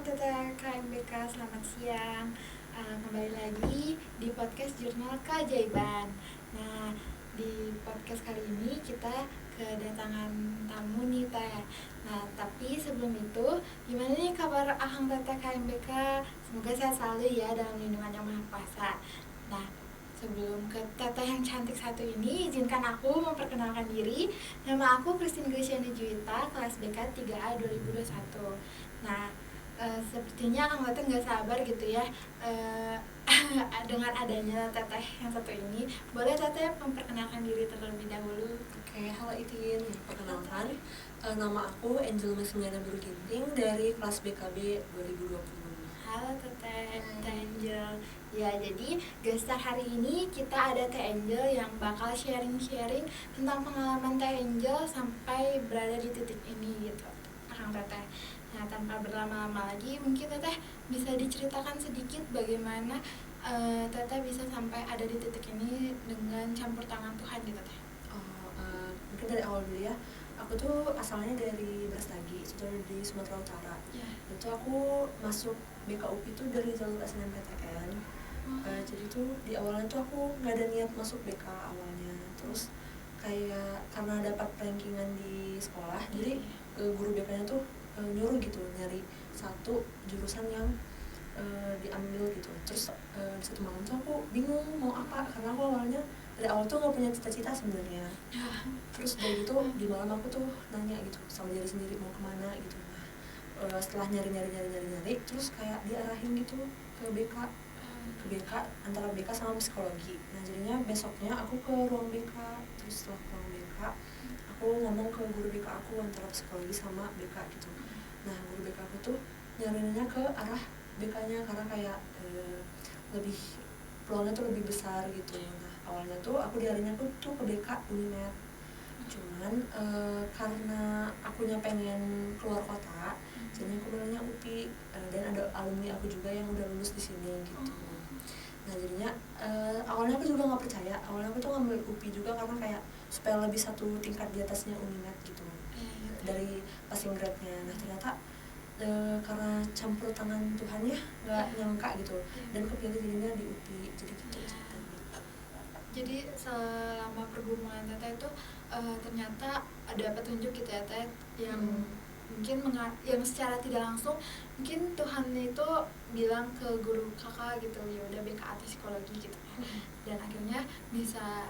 Teteh KMBK, selamat siang. Kembali lagi di podcast Jurnal Keajaiban. Nah, di podcast kali ini kita kedatangan tamu nih Teh. Nah, tapi sebelum itu, gimana nih kabar Akang Teteh KMBK? Semoga sehat selalu ya dalam lindungan Yang Maha Kuasa. Nah, sebelum ke Teteh yang cantik satu ini, izinkan aku memperkenalkan diri. Nama aku Christine Graciani Juwita, kelas BK 3A 2021. Nah, sepertinya Kang Teteh nggak sabar gitu ya dengan adanya Teteh yang satu ini. Boleh Teteh memperkenalkan diri terlebih dahulu? Oke, halo Itin. Perkenalkan, nama aku Angel Mesniana Biru Ginting dari kelas BKB 2020. Halo Teteh, Teh Angel. Ya, jadi gestar hari ini kita ada Teh Angel yang bakal sharing-sharing tentang pengalaman Teh Angel sampai berada di titik ini gitu, Kang Teteh. Nah, tanpa berlama-lama lagi, mungkin Teteh bisa diceritakan sedikit bagaimana Teteh bisa sampai ada di titik ini dengan campur tangan Tuhan gitu Teh. Mungkin dari awal dulu ya. Aku tuh asalnya dari Brastagi, itu di Sumatera Utara. Ya. Itu aku masuk BKUP itu dari jalur SNMPTN. Jadi tuh di awalnya tuh aku nggak ada niat masuk BK awalnya. Terus kayak karena dapat rankingan di sekolah, jadi guru BK-nya tuh nyuruh gitu nyari satu jurusan yang diambil gitu. Terus di satu malam tuh aku bingung mau apa, karena aku awalnya dari awal tuh nggak punya cita-cita sebenarnya. Terus dari itu di malam aku tuh nanya gitu sama diri sendiri mau kemana gitu. Setelah nyari terus kayak diarahin gitu ke BK antara BK sama psikologi. Nah jadinya besoknya aku ke ruang BK. Terus setelah ke ruang BK aku ngomong ke guru BK aku antara psikologi sama BK gitu. Nah guru BK aku tuh nyaraninnya ke arah BK-nya karena kayak lebih peluangnya tuh lebih besar gitu. Nah awalnya tuh aku diarahinnya tuh ke BK Unimed. Cuman karena akunya pengen keluar kota, jadi aku bilangnya UPI, dan ada alumni aku juga yang udah lulus di sini gitu. Nah jadinya awalnya aku juga nggak percaya. Awalnya aku tuh ngambil UPI juga karena kayak supaya lebih satu tingkat di atasnya Unimed gitu dari passing grade-nya. Nah ternyata karena campur tangan Tuhan ya nggak nyangka gitu, dan kepilih jadinya di UPI. Jadi gitu ceritanya. Jadi selama pergumulan Teteh itu ternyata ada petunjuk gitu ya Teh yang mungkin yang secara tidak langsung mungkin Tuhan itu bilang ke guru kakak gitu, ya udah BKA psikologi gitu ya. Dan akhirnya bisa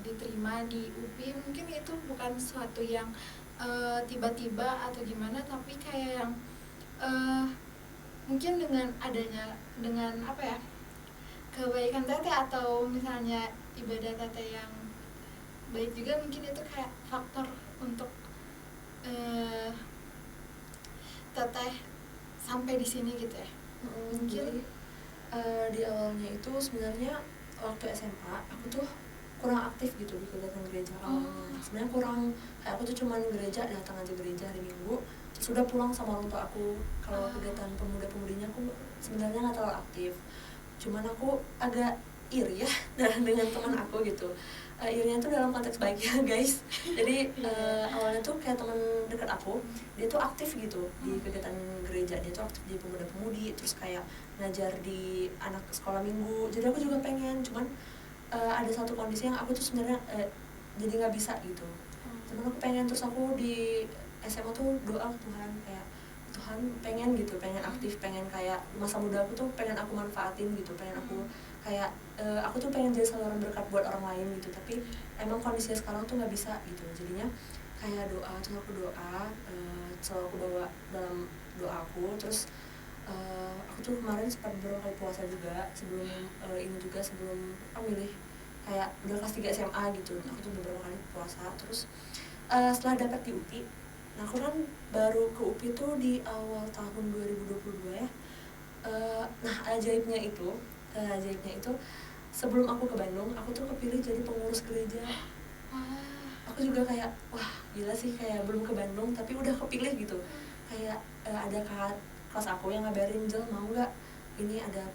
diterima di UPI. Mungkin itu bukan sesuatu yang tiba-tiba atau gimana, tapi kayak yang mungkin dengan adanya, dengan apa ya, kebaikan Teteh atau misalnya ibadah Teteh yang baik juga, mungkin itu kayak faktor untuk Teteh sampai di sini gitu ya. Mungkin di awalnya itu sebenarnya waktu SMA aku tuh kurang aktif gitu di kegiatan gereja awalnya. Sebenarnya kurang, kayak aku tuh cuman gereja, datang aja gereja hari Minggu, terus udah pulang sama orang tua aku. Kalau kegiatan pemuda-pemudinya aku sebenarnya nggak terlalu aktif. Cuman aku agak iri ya dengan teman aku gitu. Irinya tuh dalam konteks baik ya guys. Jadi awalnya tuh kayak teman dekat aku, dia tuh aktif gitu di kegiatan gereja, dia tuh aktif di pemuda-pemudi, terus kayak ngajar di anak sekolah minggu. Jadi aku juga pengen, cuman ada satu kondisi yang aku tuh sebenarnya jadi nggak bisa gitu. Cuman aku pengen, terus aku di SMA tuh doa ke Tuhan kayak, Tuhan pengen gitu, pengen aktif, pengen kayak masa muda aku tuh pengen aku manfaatin gitu, pengen aku kayak aku tuh pengen jadi saluran berkat buat orang lain gitu. Tapi emang kondisinya sekarang tuh nggak bisa gitu. Jadinya kayak doa, terus aku doa, selalu aku bawa dalam doa aku. Terus aku tuh kemarin sempat beberapa kali puasa juga sebelum ini juga, sebelum milih kayak udah kelas 3 SMA gitu. Aku tuh beberapa kali puasa. Terus setelah dapat di UPI, nah aku kan baru ke UPI tuh di awal tahun 2022 ya. Nah ajaibnya itu sebelum aku ke Bandung, aku tuh kepilih jadi pengurus gereja. Aku juga kayak wah gila sih, kayak belum ke Bandung tapi udah kepilih gitu. Kayak ada kelas aku yang ngabarin, Jel mau nggak ini ada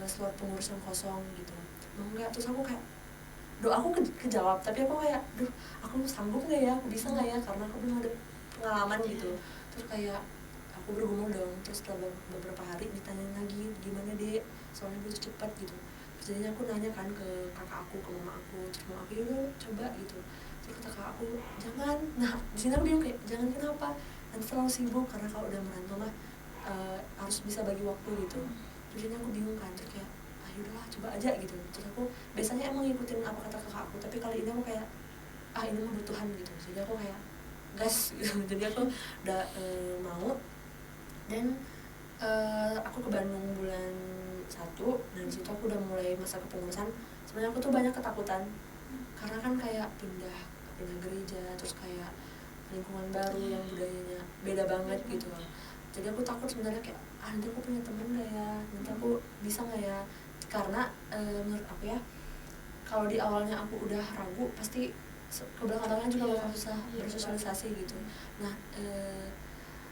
slot pengurus yang kosong gitu, mau nggak? Terus aku kayak doaku kejawab, tapi aku kayak duh aku sanggup nggak ya, aku bisa nggak ya, karena aku belum ada pengalaman gitu. Terus kayak aku bergumul dong. Terus setelah beberapa hari ditanyain lagi, gimana dek, soalnya belum cepat gitu. Terus jadinya aku nanya kan ke kakak aku, ke mama aku. Terus mama aku, yaudah coba gitu. Terus kata kakak aku, jangan. Nah di sini aku bingung kayak, jangan kenapa, nanti terlalu sibuk, karena kalau udah merantau mah harus bisa bagi waktu gitu. Terus jadinya aku bingung kan, terus kayak yaudahlah coba aja gitu. Terus aku biasanya emang ngikutin apa kata kakak aku, tapi kali ini aku kayak ini mah butuhan gitu. Jadi aku kayak gas gitu. Jadi aku udah mau. Dan aku ke Bandung bulan 1, dan disitu aku udah mulai masa kepengurusan. Sebenarnya aku tuh banyak ketakutan karena kan kayak pindah gereja, terus kayak lingkungan baru yang budayanya beda banget gitu. Jadi aku takut sebenarnya kayak nanti aku punya temen gak ya, nanti aku bisa gak ya. Karena menurut aku ya, kalau di awalnya aku udah ragu, pasti ke belakang-belakangnya juga bakal susah bersosialisasi gitu. Nah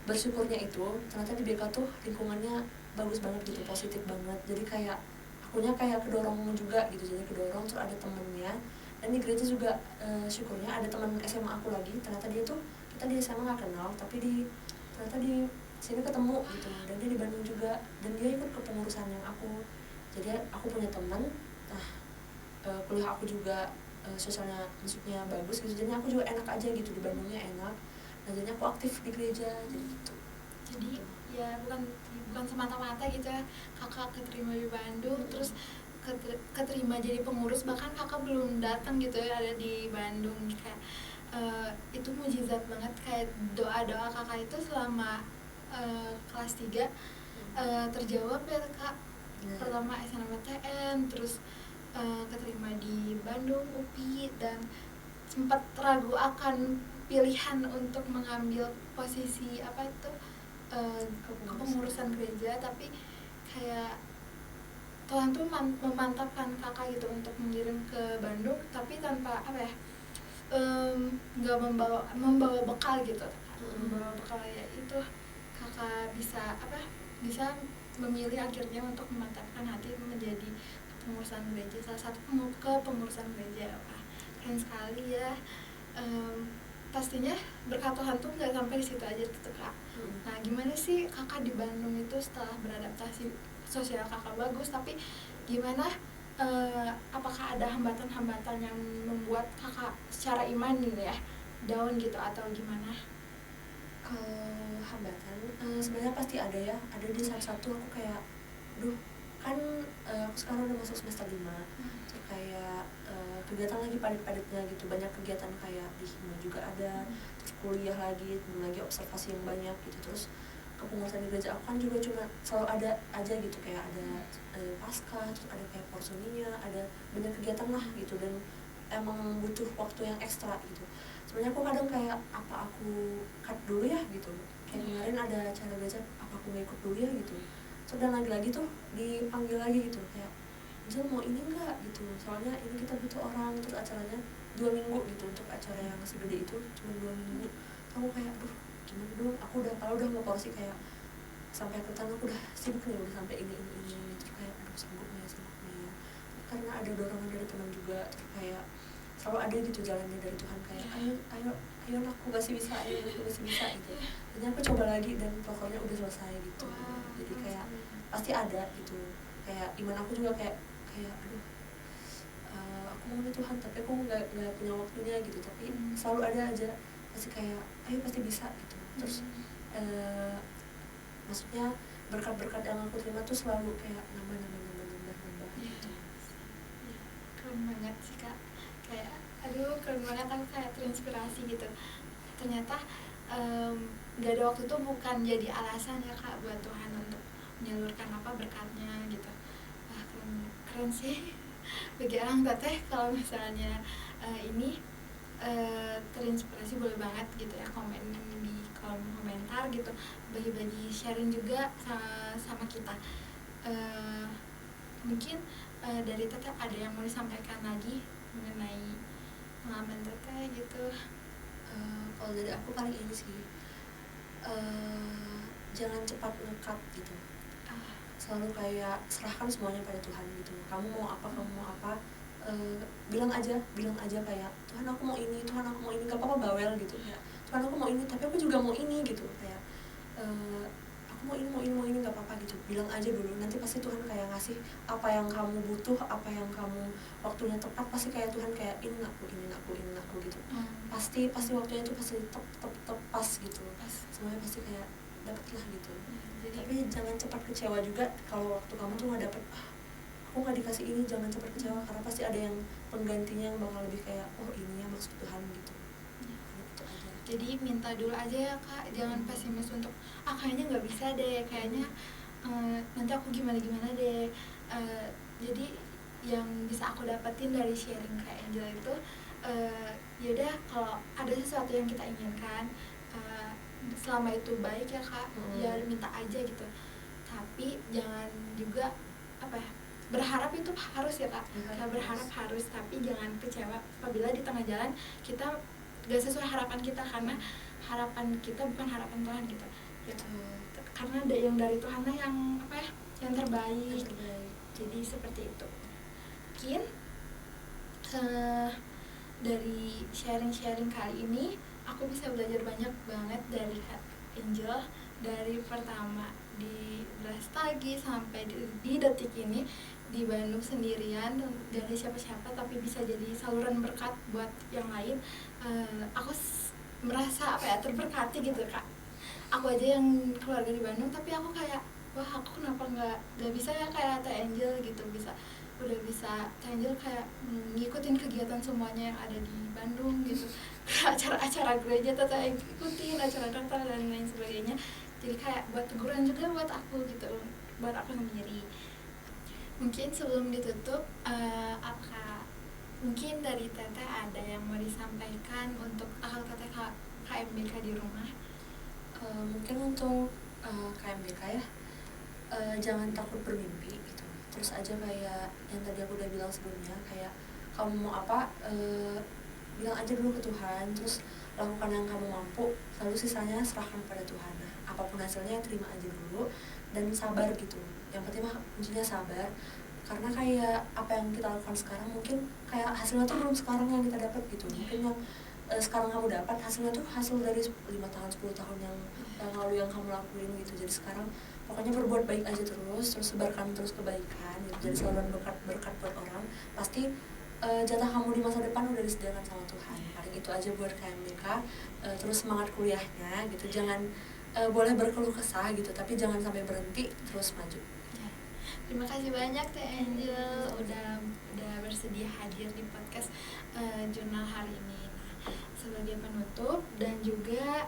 bersyukurnya itu ternyata di BK tuh lingkungannya bagus banget gitu, positif banget. Jadi kayak akunya kayak kedorong juga gitu, jadi kedorong, terus ada temennya. Dan di gereja juga syukurnya ada teman SMA aku lagi. Ternyata dia tuh, kita di SMA nggak kenal, tapi ternyata di sini ketemu gitu. Dan dia di Bandung juga, dan dia ikut kepengurusan yang aku. Jadi aku punya teman. Nah kuliah aku juga sosialnya maksudnya bagus gitu, jadi aku juga enak aja gitu, di Bandungnya enak. Nah jadinya aku aktif di gereja, jadi gitu. Jadi ya bukan semata-mata gitu ya kakak keterima di Bandung, terus keterima jadi pengurus, bahkan kakak belum datang gitu ya, ada di Bandung. Kayak itu mujizat banget, kayak doa-doa kakak itu selama kelas 3 terjawab ya kak. Pertama SNMPTN, terus keterima di Bandung UPI, dan sempat ragu akan pilihan untuk mengambil posisi apa itu kepengurusan gereja, tapi kayak Tuhan tuh memantapkan kakak gitu untuk mengirim ke Bandung, tapi tanpa apa ya, nggak membawa bekal gitu. Membawa bekal ya itu kakak bisa memilih akhirnya untuk memantapkan hati menjadi kepengurusan gereja, salah satu kepengurusan gereja. Wah, keren sekali ya. Pastinya berkat Tuhan tuh nggak sampai di situ aja gitu kak. Nah gimana sih kakak di Bandung itu setelah beradaptasi, sosial kakak bagus, tapi gimana, apakah ada hambatan-hambatan yang membuat kakak secara iman gitu ya down gitu, atau gimana? Hambatan sebenarnya pasti ada ya. Ada di satu aku kayak kan aku sekarang udah masuk semester 5. Terus kayak kegiatan lagi padat-padatnya gitu, banyak kegiatan kayak di hima juga ada, terus kuliah lagi, belum lagi observasi yang banyak gitu. Terus kepengurusan di gereja aku kan juga cuma selalu ada aja gitu, kayak ada pasca, terus ada kayak porsoninya, ada banyak kegiatan lah gitu, dan emang butuh waktu yang ekstra gitu. Sebenarnya aku kadang kayak apa aku cut dulu ya gitu, kayak kemarin ada acara gereja, apa aku nggak ikut dulu ya gitu. Terus dan lagi-lagi tuh dipanggil lagi gitu, kayak Jel mau ini enggak gitu, soalnya ini kita butuh orang. Terus acaranya 2 minggu gitu, untuk acara yang segede itu cuma 2 minggu. Aku kayak gimana dong, aku kalau udah mau porsi kayak sampai ke tanah aku udah sibuk nih, udah sampai ini. Terus kayak sanggup nih ya, karena ada dorongan dari teman juga. Terus kayak selalu ada gitu jalannya dari Tuhan, kayak ayo aku masih bisa gitu. Jadi aku coba lagi, dan pokoknya udah selesai gitu. Jadi kayak pasti ada gitu, kayak iman aku juga kayak aku mau nih Tuhan, tapi aku nggak punya waktunya gitu. Tapi selalu ada aja, pasti kayak ayo pasti bisa gitu. Terus maksudnya berkat-berkat yang aku terima tuh selalu kayak nambah gitu. Keren banget sih kak, kayak keren banget, aku kayak terinspirasi gitu. Ternyata gak ada waktu tuh bukan jadi alasan ya kak buat Tuhan untuk menyalurkan berkatnya gitu. Wah keren sih. Bagi orang teteh kalau misalnya ini terinspirasi, boleh banget gitu ya komen di kolom komentar gitu, bagi-bagi sharing juga sama kita. Mungkin dari teteh ada yang mau disampaikan lagi mengenai pengalaman teteh gitu? Kalau dari aku paling ini sih, jangan cepat ngekat gitu. Selalu kayak serahkan semuanya pada Tuhan gitu. Kamu mau apa, bilang aja kayak Tuhan aku mau ini, gak apa-apa bawel gitu ya. Tuhan aku mau ini, tapi aku juga mau ini gitu. Kayak aku mau ini nggak apa-apa gitu, bilang aja dulu, nanti pasti Tuhan kayak ngasih apa yang kamu butuh, apa yang kamu waktunya tepat, pasti kayak Tuhan kayak ini aku gitu. Pasti waktunya itu pasti pas gitu, semuanya pasti kayak dapet lah gitu. Tapi jangan cepat kecewa juga kalau waktu kamu tuh nggak dapet, aku nggak dikasih ini, jangan cepat kecewa, karena pasti ada yang penggantinya yang bakal lebih kayak oh ini ya maksud Tuhan gitu. Gitu aja. Jadi minta dulu aja ya Kak, jangan pesimis untuk kayaknya nggak bisa deh, kayaknya nanti aku gimana deh. Jadi yang bisa aku dapetin dari sharing Kak Angel itu, yaudah kalau ada sesuatu yang kita inginkan, selama itu baik ya Kak, ya minta aja gitu. Tapi jangan juga berharap itu harus ya Kak, berharap harus, tapi jangan kecewa apabila di tengah jalan kita gak sesuai harapan kita, karena harapan kita bukan harapan Tuhan gitu ya. Karena ada yang dari Tuhan lah yang terbaik. Jadi seperti itu. Mungkin dari sharing kali ini aku bisa belajar banyak banget dari Kak Angel, dari pertama di Brastagi sampai di detik ini di Bandung sendirian, dari siapa-siapa tapi bisa jadi saluran berkat buat yang lain. Aku merasa terberkati gitu Kak. Aku aja yang keluarga di Bandung, tapi aku kayak wah, aku kenapa nggak bisa ya kayak Teh Angel gitu, udah bisa Teh Angel kayak ngikutin kegiatan semuanya yang ada di Bandung gitu. Acara-acara gereja Teh ikutin, acara Natal dan lain sebagainya. Jadi kayak buat teguran juga buat aku gitu, buat aku sendiri. Mungkin sebelum ditutup, apakah mungkin dari Teteh ada yang mau disampaikan untuk akal Teteh KMBK di rumah? Mungkin untuk KMBK ya, jangan takut bermimpi gitu. Terus aja kayak yang tadi aku udah bilang sebelumnya, kayak kamu mau apa, bilang aja dulu ke Tuhan, terus lakukan yang kamu mampu, lalu sisanya serahkan pada Tuhan. Nah, apapun hasilnya terima aja dulu dan sabar gitu. Yang penting mah kuncinya sabar, karena kayak apa yang kita lakukan sekarang mungkin kayak hasilnya tuh belum sekarang yang kita dapat gitu. Mungkin yang sekarang kamu dapat hasilnya tuh hasil dari 5 tahun 10 tahun yang lalu yang kamu lakuin gitu. Jadi sekarang pokoknya berbuat baik aja terus sebarkan terus kebaikan gitu. Jadi selalu berkat buat orang, pasti jatah kamu di masa depan udah disediakan sama Tuhan. Paling itu aja buat KMBK. Terus semangat kuliahnya gitu, jangan boleh berkeluh kesah gitu, tapi jangan sampai berhenti, terus maju. Terima kasih banyak Teh Angel udah bersedia hadir di podcast jurnal hari ini. Nah, sebagai penutup dan juga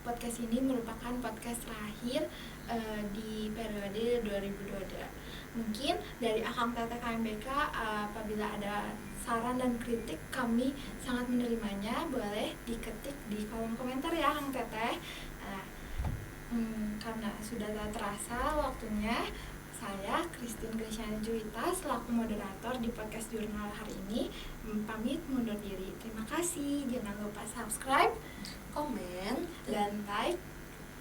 podcast ini merupakan podcast terakhir di periode 2022. Mungkin dari Akang Teteh KMBK, apabila ada saran dan kritik kami sangat menerimanya, boleh diketik di kolom komentar ya Akang Teteh. Karena sudah tak terasa waktunya, saya Christine Gresiana Juwita selaku moderator di podcast jurnal hari ini pamit mundur diri. Terima kasih, jangan lupa subscribe, komen, dan like,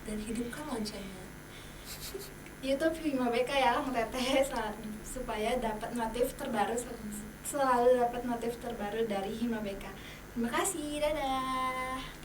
dan hidupkan loncengnya. YouTube Himabeka ya Kang Teteh, supaya dapat notif terbaru, selalu dapat notif terbaru dari Himabeka. Terima kasih, dadah.